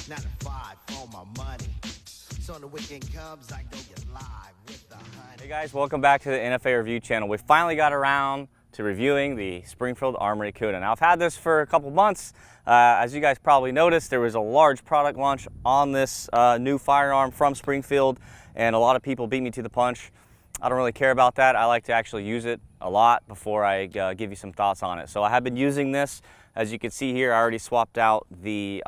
9 to 5 for my money. So when the weekend comes, I go get live with the honey. Hey guys, welcome back to the NFA Review channel. We finally got around to reviewing the Springfield Armory KUNA. Now I've had this for a couple months. As you guys probably noticed, there was a large product launch on this new firearm from Springfield, and a lot of people beat me to the punch. I don't really care about that. I like to actually use it a lot before I give you some thoughts on it. So I have been using this. As you can see here, I already swapped out the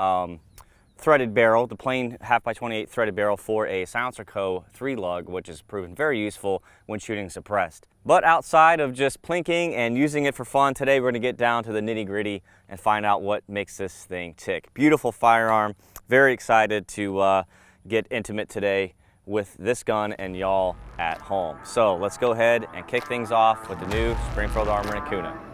threaded barrel, the plain 1/2x28 threaded barrel, for a Silencer Co. 3-lug, which has proven very useful when shooting suppressed. But outside of just plinking and using it for fun, today we're going to get down to the nitty-gritty and find out what makes this thing tick. Beautiful firearm. Very excited to get intimate today with this gun and y'all at home. So let's go ahead and kick things off with the new Springfield Armory KUNA.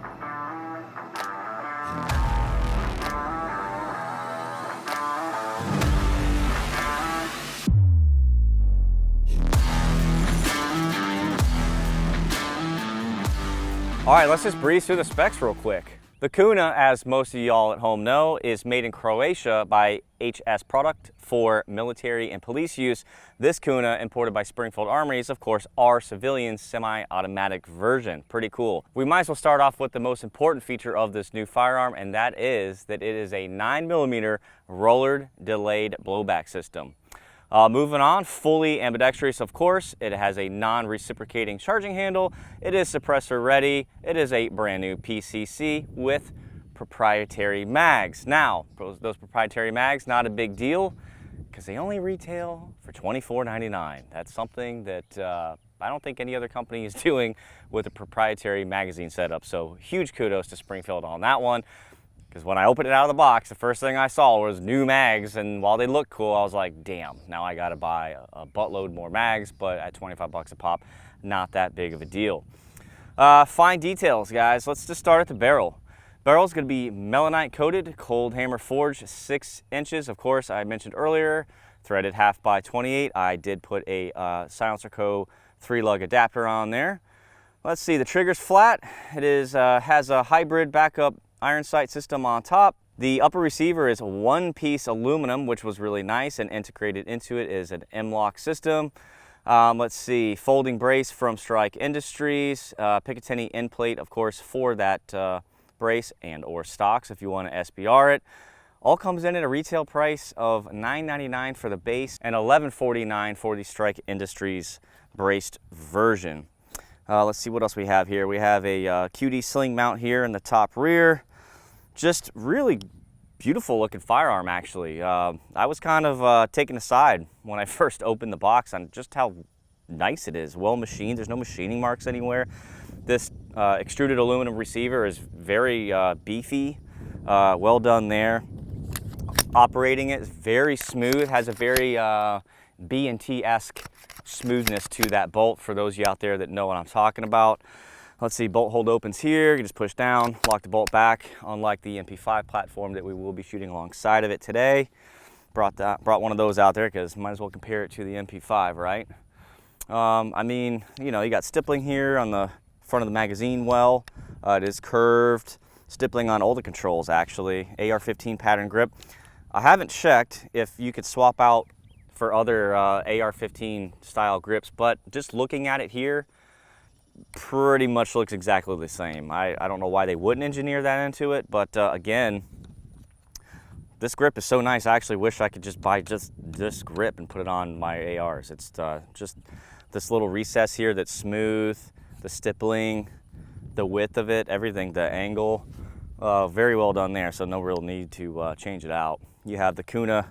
All right, let's just breeze through the specs real quick. The KUNA, as most of y'all at home know, is made in Croatia by HS Product for military and police use. This KUNA, imported by Springfield Armory, is of course our civilian semi-automatic version. Pretty cool. We might as well start off with the most important feature of this new firearm, and that is that it is a 9mm rollered delayed blowback system. Moving on, fully ambidextrous, of course. It has a non-reciprocating charging handle. It is suppressor ready. It is a brand new PCC with proprietary mags. Now, those proprietary mags, not a big deal because they only retail for $24.99. That's something that I don't think any other company is doing with a proprietary magazine setup. So huge kudos to Springfield on that one. Because when I opened it out of the box, the first thing I saw was new mags, and while they looked cool, I was like, damn, now I gotta buy a buttload more mags, but at 25 bucks a pop, not that big of a deal. Fine details, guys. Let's just start at the barrel. Barrel's gonna be melanite coated, cold hammer forged, 6 inches. Of course, I mentioned earlier, threaded 1/2x28. I did put a Silencer Co. 3-lug adapter on there. Let's see, the trigger's flat. It is has a hybrid backup iron sight system on top. The upper receiver is 1-piece aluminum, which was really nice, and integrated into it is an M-LOK system. Let's see, folding brace from Strike Industries, Picatinny end plate, of course, for that brace and or stocks if you want to SBR it. All comes in at a retail price of $9.99 for the base and $11.49 for the Strike Industries braced version. Let's see what else we have here. We have a QD sling mount here in the top rear. Just really beautiful looking firearm, actually. I was kind of taken aside when I first opened the box on just how nice it is. Well machined, there's no machining marks anywhere. This extruded aluminum receiver is very beefy, well done there. Operating it is very smooth, has a very B&T-esque smoothness to that bolt for those of you out there that know what I'm talking about. Let's see, bolt hold opens here. You just push down, lock the bolt back, unlike the MP5 platform that we will be shooting alongside of it today. Brought one of those out there because might as well compare it to the MP5, right? I mean, you know, you got stippling here on the front of the magazine well. It is curved. Stippling on all the controls, actually. AR-15 pattern grip. I haven't checked if you could swap out for other AR-15 style grips, but just looking at it here, pretty much looks exactly the same. I don't know why they wouldn't engineer that into it, but again, this grip is so nice. I actually wish I could just buy just this grip and put it on my ARs. It's just this little recess here that's smooth, the stippling, the width of it, everything, the angle, very well done there, so no real need to change it out. You have the KUNA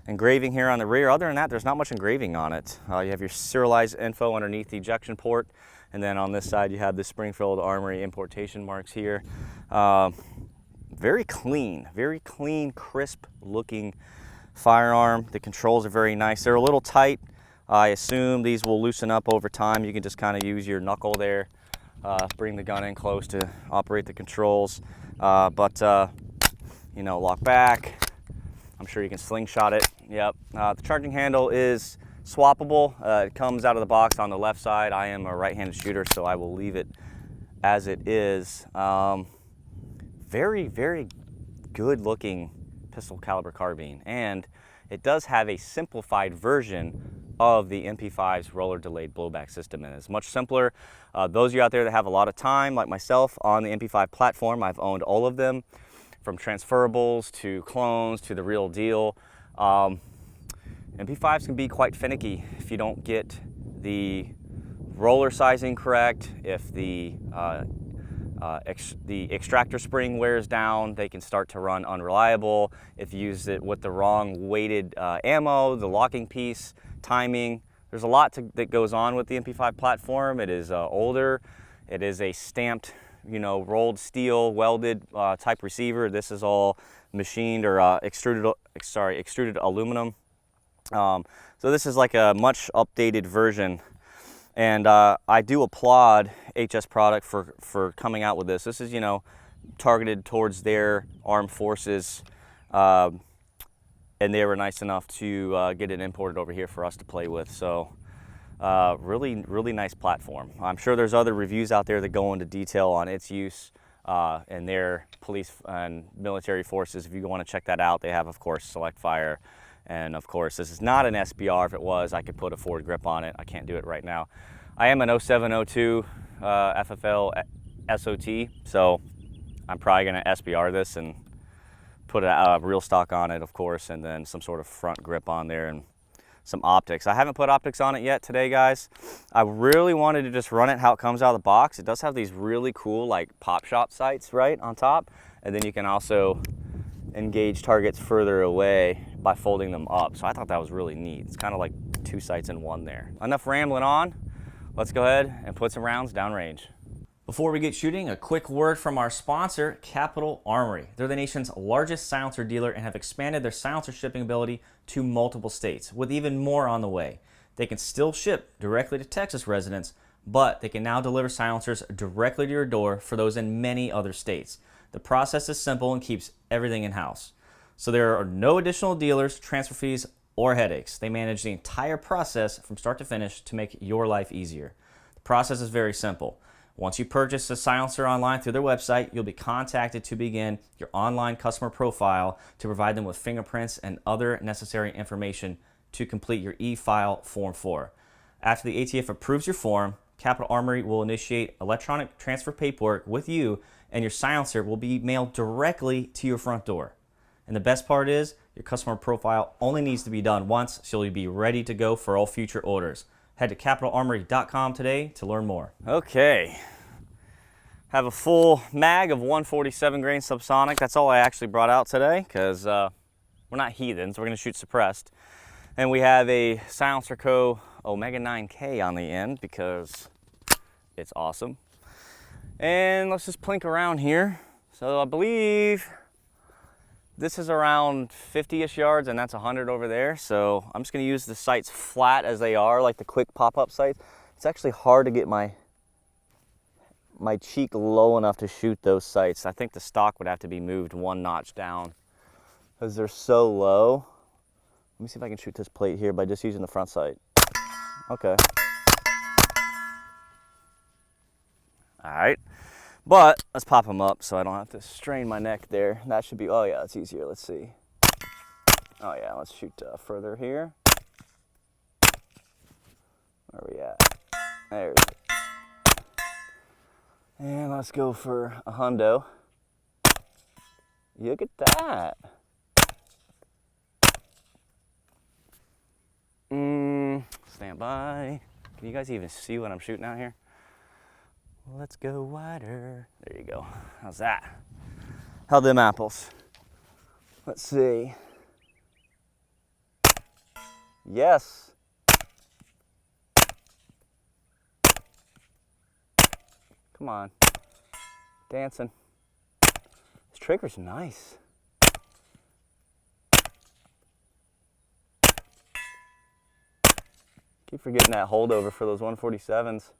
engraving here on the rear. Other than that, there's not much engraving on it. You have your serialized info underneath the ejection port, and then on this side you have the Springfield Armory importation marks here. Very clean, crisp looking firearm. The controls are very nice. They're a little tight. I assume these will loosen up over time. You can just kind of use your knuckle there, bring the gun in close to operate the controls. You know, lock back. I'm sure you can slingshot it. Yep. The charging handle is swappable. It comes out of the box on the left side. I am a right-handed shooter, so I will leave it as it is. Very, very good looking pistol caliber carbine, and it does have a simplified version of the MP5's roller delayed blowback system, and it's much simpler. Those of you out there that have a lot of time, like myself, on the MP5 platform, I've owned all of them, from transferables to clones to the real deal. MP5s can be quite finicky if you don't get the roller sizing correct. If the extractor spring wears down, they can start to run unreliable. If you use it with the wrong weighted ammo, the locking piece, timing, there's a lot that goes on with the MP5 platform. It is older. It is a stamped, rolled steel, welded type receiver. This is all machined or extruded aluminum. So this is like a much updated version. And I do applaud HS Product for coming out with this. This is, targeted towards their armed forces, and they were nice enough to get it imported over here for us to play with. So really, really nice platform. I'm sure there's other reviews out there that go into detail on its use and their police and military forces. If you want to check that out, they have, of course, select fire. And of course, this is not an SBR. If it was, I could put a forward grip on it. I can't do it right now. I am an 0702 FFL SOT, so I'm probably going to SBR this and put a real stock on it, of course, and then some sort of front grip on there and some optics. I haven't put optics on it yet today, guys. I really wanted to just run it how it comes out of the box. It does have these really cool, like, pop shot sights right on top, and then you can also engage targets further away by folding them up. So I thought that was really neat. It's kind of like two sights in one there. Enough rambling on. Let's go ahead and put some rounds downrange. Before we get shooting, a quick word from our sponsor, Capital Armory. They're the nation's largest silencer dealer and have expanded their silencer shipping ability to multiple states, with even more on the way. They can still ship directly to Texas residents, but they can now deliver silencers directly to your door for those in many other states. The process is simple and keeps everything in-house. So there are no additional dealers, transfer fees, or headaches. They manage the entire process from start to finish to make your life easier. The process is very simple. Once you purchase a silencer online through their website, you'll be contacted to begin your online customer profile to provide them with fingerprints and other necessary information to complete your e-file Form 4. After the ATF approves your form, Capital Armory will initiate electronic transfer paperwork with you, and your silencer will be mailed directly to your front door. And the best part is, your customer profile only needs to be done once, so you'll be ready to go for all future orders. Head to capitalarmory.com today to learn more. Okay. Have a full mag of 147 grain subsonic. That's all I actually brought out today, because we're not heathens. We're going to shoot suppressed. And we have a Silencer Co. Omega 9K on the end, because it's awesome. And let's just plink around here. So I believe this is around 50-ish yards, and that's 100 over there. So I'm just going to use the sights flat as they are, like the quick pop-up sights. It's actually hard to get my cheek low enough to shoot those sights. I think the stock would have to be moved one notch down because they're so low. Let me see if I can shoot this plate here by just using the front sight. Okay. All right. But let's pop them up so I don't have to strain my neck there. That should be, oh yeah, it's easier. Let's see. Oh yeah, let's shoot further here. Where are we at? There's it. And let's go for a hundo. Look at that. Stand by. Can you guys even see what I'm shooting out here? Let's go wider. There you go. How's that? How them apples? Let's see. Yes. Come on. Dancing. This trigger's nice. Keep forgetting that holdover for those 147s.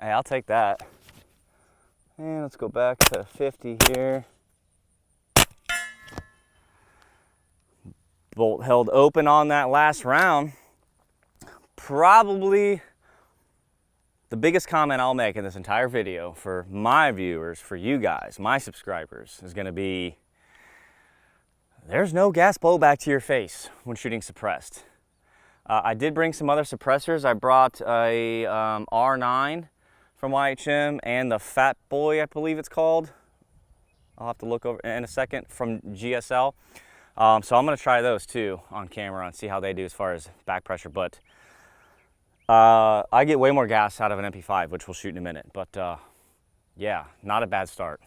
Hey, I'll take that. And let's go back to 50 here. Bolt held open on that last round. Probably the biggest comment I'll make in this entire video for my viewers, for you guys, my subscribers, is gonna be, there's no gas blowback to your face when shooting suppressed. I did bring some other suppressors. I brought a R9 from YHM and the Fat Boy, I believe it's called. I'll have to look over in a second, from GSL. So I'm gonna try those too on camera and see how they do as far as back pressure. But I get way more gas out of an MP5, which we'll shoot in a minute. But yeah, not a bad start.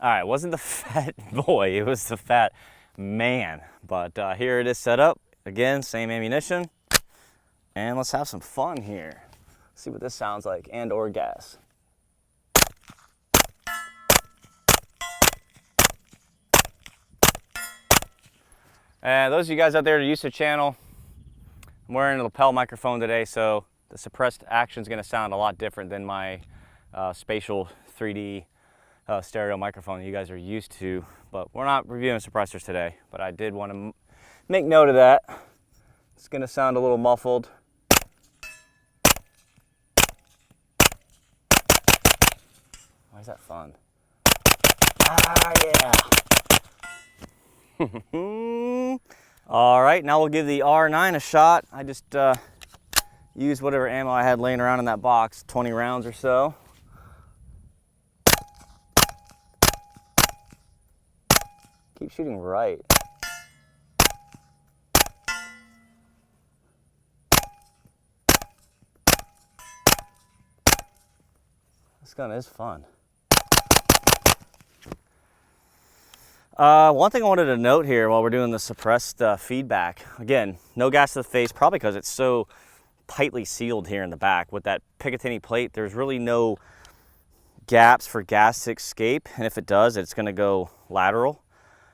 All right, it wasn't the Fat Boy, it was the Fat Man. But here it is set up. Again, same ammunition. And let's have some fun here. See what this sounds like, and or gas. And those of you guys out there that are used to the channel, I'm wearing a lapel microphone today, so the suppressed action is going to sound a lot different than my spatial 3D stereo microphone that you guys are used to. But we're not reviewing suppressors today, but I did want to make note of that. It's going to sound a little muffled. Why is that fun? Ah, yeah. All right, now we'll give the R9 a shot. I just used whatever ammo I had laying around in that box, 20 rounds or so. Keep shooting right. This gun is fun. One thing I wanted to note here while we're doing the suppressed feedback, again, no gas to the face, probably because it's so tightly sealed here in the back. With that Picatinny plate, there's really no gaps for gas to escape, and if it does, it's going to go lateral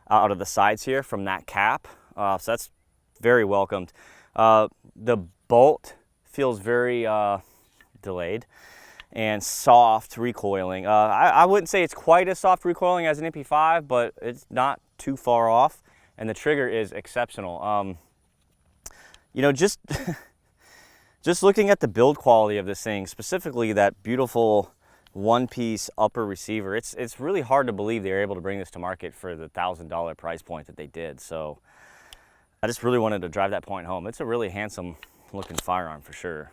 out of the sides here from that cap. So that's very welcomed. The bolt feels very delayed and soft recoiling. I wouldn't say it's quite as soft recoiling as an MP5, but it's not too far off, and the trigger is exceptional. You know, just looking at the build quality of this thing, specifically that beautiful one-piece upper receiver, it's really hard to believe they were able to bring this to market for the $1,000 price point that they did. So I just really wanted to drive that point home. It's a really handsome looking firearm for sure.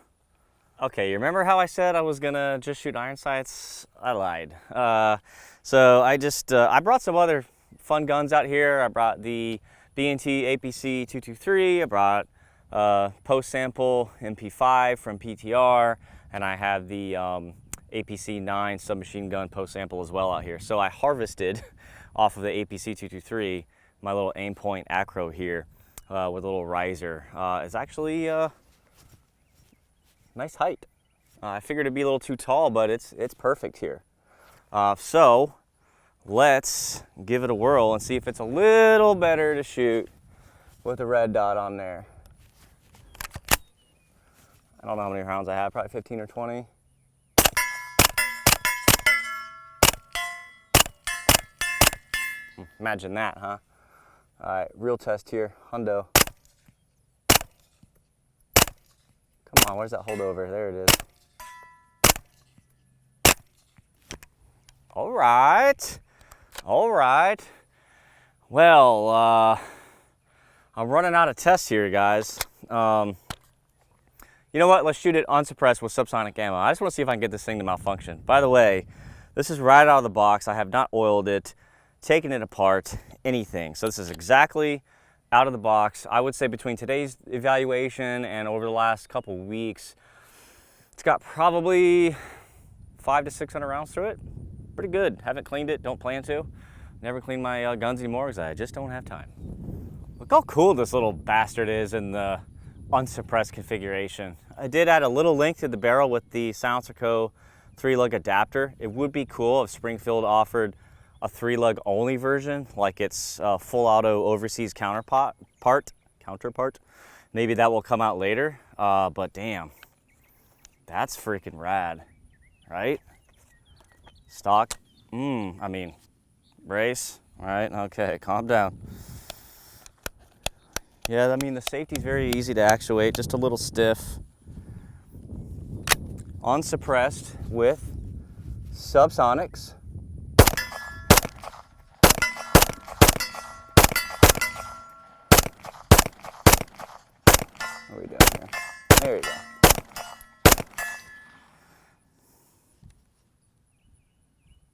Okay, you remember how I said I was gonna just shoot iron sights? I lied. So I brought some other fun guns out here. I brought the B&T APC 223. I brought post sample MP5 from PTR, and I have the APC 9 submachine gun post sample as well out here. So I harvested off of the APC 223 my little aim point acro here with a little riser. It's actually nice height. I figured it'd be a little too tall, but it's perfect here. So let's give it a whirl and see if it's a little better to shoot with a red dot on there. I don't know how many rounds I have, probably 15 or 20. Imagine that, huh? All right, real test here, hundo. Come on, where's that holdover? There it is. All right. All right. Well, I'm running out of tests here, guys. You know what? Let's shoot it unsuppressed with subsonic ammo. I just want to see if I can get this thing to malfunction. By the way, this is right out of the box. I have not oiled it, taken it apart, anything. So this is exactly out of the box. I would say between today's evaluation and over the last couple weeks, it's got probably 500 to 600 rounds through it. Pretty good. Haven't cleaned it, don't plan to. Never clean my guns anymore because I just don't have time. Look how cool this little bastard is in the unsuppressed configuration. I did add a little link to the barrel with the Silencer Co. 3-lug adapter. It would be cool if Springfield offered a 3-lug only version, like its full auto overseas counterpart. Maybe that will come out later, but damn, that's freaking rad, right? Stock, I mean, brace, all right, okay, calm down. Yeah, I mean, the safety's very easy to actuate, just a little stiff. unsuppressed with subsonics. What are we doing here? There you go.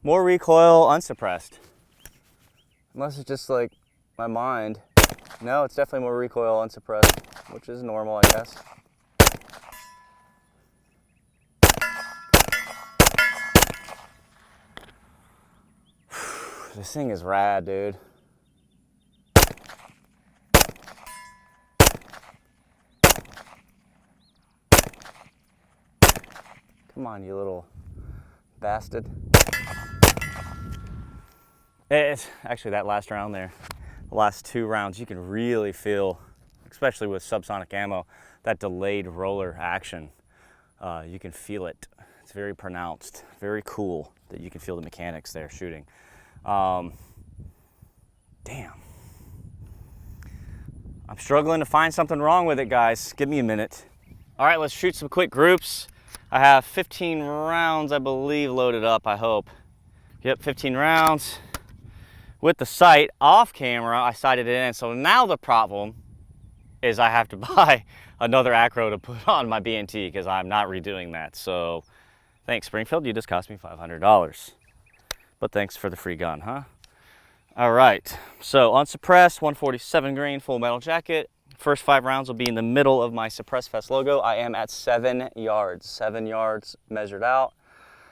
More recoil unsuppressed. Unless it's just like my mind. No, it's definitely more recoil unsuppressed, which is normal, I guess. This thing is rad, dude. Come on, you little bastard. It's actually that last round there, the last 2 rounds, you can really feel, especially with subsonic ammo, that delayed roller action. You can feel it. It's very pronounced, very cool that you can feel the mechanics there shooting. Damn. I'm struggling to find something wrong with it, guys. Give me a minute. All right, let's shoot some quick groups. I have 15 rounds, I believe, loaded up, I hope. Yep, 15 rounds. With the sight off camera, I sighted it in. So now the problem is I have to buy another acro to put on my B&T because I'm not redoing that. So thanks, Springfield. You just cost me $500. But thanks for the free gun, huh? All right. So unsuppressed, 147 grain, full metal jacket. First 5 rounds will be in the middle of my Suppress Fest logo. I am at 7 yards. 7 yards measured out.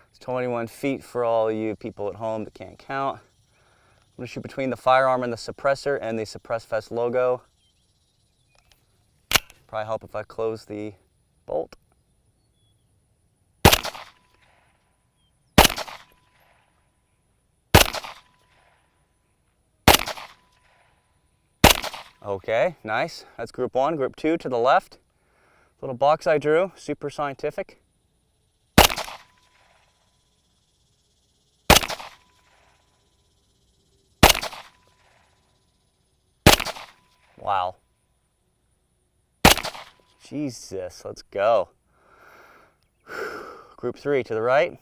It's 21 feet for all you people at home that can't count. I'm gonna shoot between the firearm and the suppressor and the Suppress Fest logo. Probably help if I close the bolt. Okay, nice. That's group 1. Group 2 to the left. Little box I drew, super scientific. Wow. Jesus, let's go. Group 3 to the right.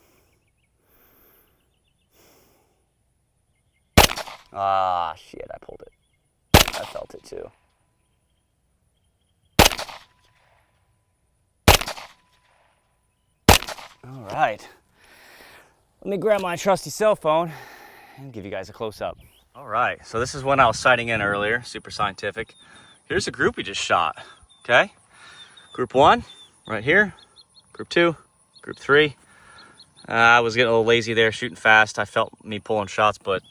Ah, shit, I pulled it. I felt it too. All right. Let me grab my trusty cell phone and give you guys a close-up. All right, so this is when I was sighting in earlier, super scientific. Here's the group we just shot, okay? Group 1, right here. Group 2, group 3. I was getting a little lazy there, shooting fast. I felt me pulling shots, but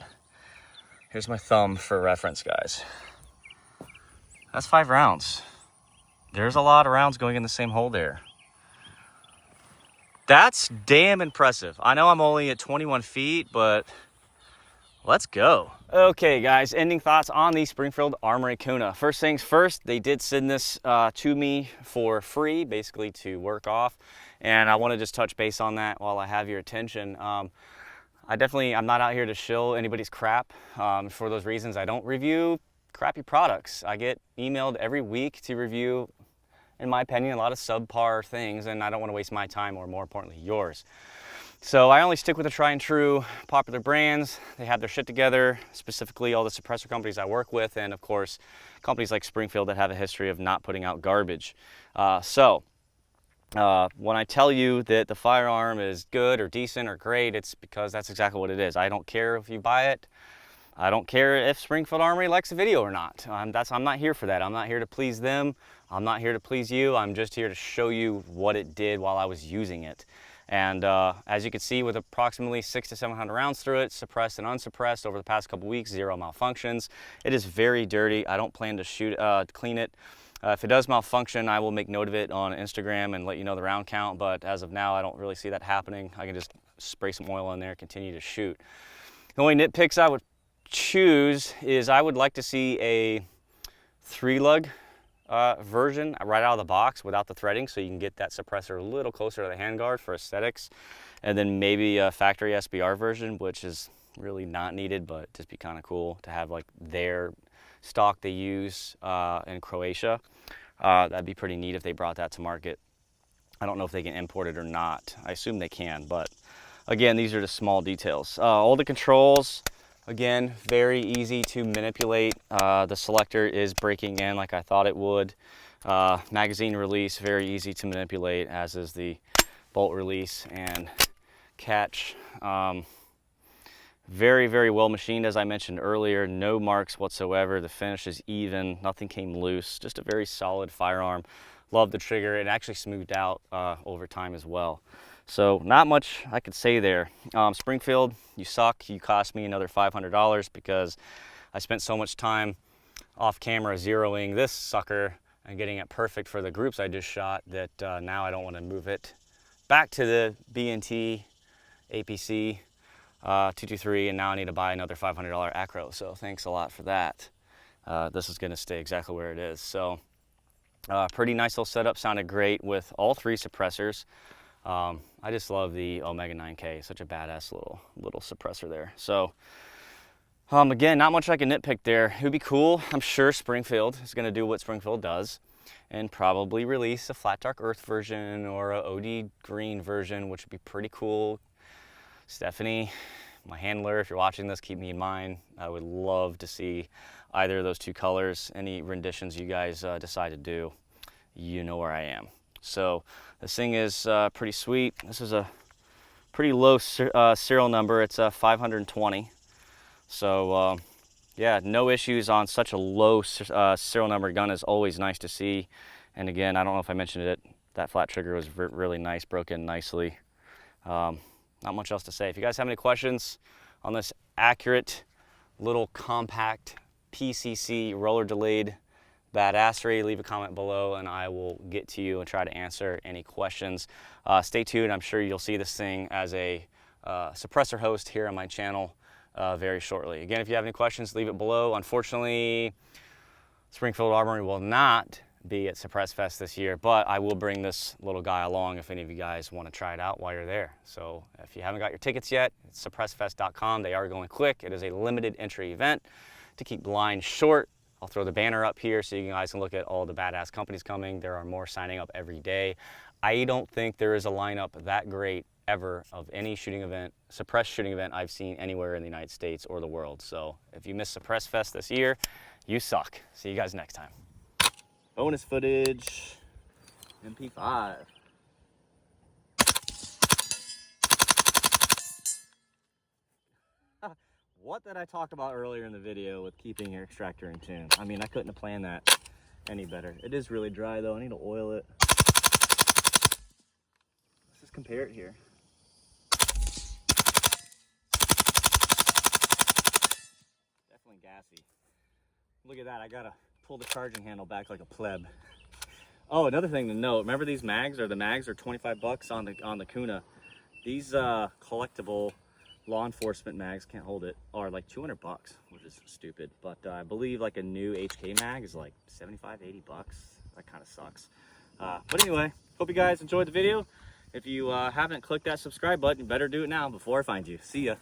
here's my thumb for reference, guys. That's 5 rounds. There's a lot of rounds going in the same hole there. That's damn impressive. I know I'm only at 21 feet, but let's go. Okay, guys, ending thoughts on the Springfield Armory KUNA. First things first, they did send this to me for free, basically to work off. And I want to just touch base on that while I have your attention. I'm not out here to shill anybody's crap. For those reasons, I don't review crappy products. I get emailed every week to review, in my opinion, a lot of subpar things, and I don't want to waste my time, or more importantly, yours. So I only stick with the tried and true popular brands. They have their shit together, specifically all the suppressor companies I work with, and of course, companies like Springfield that have a history of not putting out garbage. When I tell you that the firearm is good or decent or great, it's because that's exactly what it is. I don't care if you buy it. I don't care if Springfield Armory likes the video or not. I'm not here for that. I'm not here to please them. I'm not here to please you. I'm just here to show you what it did while I was using it. And as you can see, with approximately 600 to 700 rounds through it, suppressed and unsuppressed over the past couple weeks, 0 malfunctions. It is very dirty. I don't plan to clean it. If it does malfunction, I will make note of it on Instagram and let you know the round count. But as of now, I don't really see that happening. I can just spray some oil in there, continue to shoot. The only nitpicks I would choose is I would like to see a 3-lug version right out of the box without the threading, so you can get that suppressor a little closer to the handguard for aesthetics, and then maybe a factory SBR version, which is really not needed, but just be kind of cool to have like their stock they use in Croatia. That'd be pretty neat if they brought that to market. I don't know if they can import it or not. I assume they can, but again, these are the small details. All the controls, again, very easy to manipulate. The selector is breaking in like I thought it would. Magazine release, very easy to manipulate, as is the bolt release and catch. Very, very well machined, as I mentioned earlier. No marks whatsoever. The finish is even. Nothing came loose. Just a very solid firearm. Love the trigger. It actually smoothed out over time as well. So not much I could say there. Springfield, you suck. You cost me another $500 because I spent so much time off camera zeroing this sucker and getting it perfect for the groups I just shot that now I don't want to move it back to the B&T APC 223, and now I need to buy another $500 acro. So thanks a lot for that. This is going to stay exactly where it is. So pretty nice little setup. Sounded great with all three suppressors. I just love the Omega 9K. Such a badass little suppressor there. So again, not much I can nitpick there. It would be cool. I'm sure Springfield is going to do what Springfield does and probably release a flat dark earth version or a OD green version, which would be pretty cool. Stephanie, my handler, if you're watching this, keep me in mind. I would love to see either of those two colors. Any renditions you guys decide to do, you know where I am. So this thing is pretty sweet. This is a pretty low serial number. It's 520. So yeah, no issues on such a low serial number gun is always nice to see. And again, I don't know if I mentioned it, that flat trigger was really nice, broke in nicely. Not much else to say. If you guys have any questions on this accurate little compact PCC roller delayed badassery, leave a comment below and I will get to you and try to answer any questions. Stay tuned. I'm sure you'll see this thing as a suppressor host here on my channel very shortly. Again, if you have any questions, leave it below. Unfortunately, Springfield Armory will not be at Suppress Fest this year, but I will bring this little guy along if any of you guys want to try it out while you're there. So if you haven't got your tickets yet, it's suppressfest.com. They are going quick. It is a limited entry event to keep the line short. I'll throw the banner up here so you guys can look at all the badass companies coming. There are more signing up every day. I don't think there is a lineup that great ever of any shooting event, suppressed shooting event I've seen anywhere in the United States or the world. So if you miss Suppress Fest this year, you suck. See you guys next time. Bonus footage, MP5. What did I talk about earlier in the video with keeping your extractor in tune? I mean, I couldn't have planned that any better. It is really dry though, I need to oil it. Let's just compare it here. Definitely gassy. Look at that, I gotta pull the charging handle back like a pleb. Oh, another thing to note, remember these mags, or the mags are 25 bucks on the KUNA. These collectible law enforcement mags, can't hold it, are like 200 bucks, which is stupid. But I believe like a new H&K mag is like 75, 80 bucks. That kind of sucks. But anyway, hope you guys enjoyed the video. If you haven't clicked that subscribe button, you better do it now before I find you. See ya.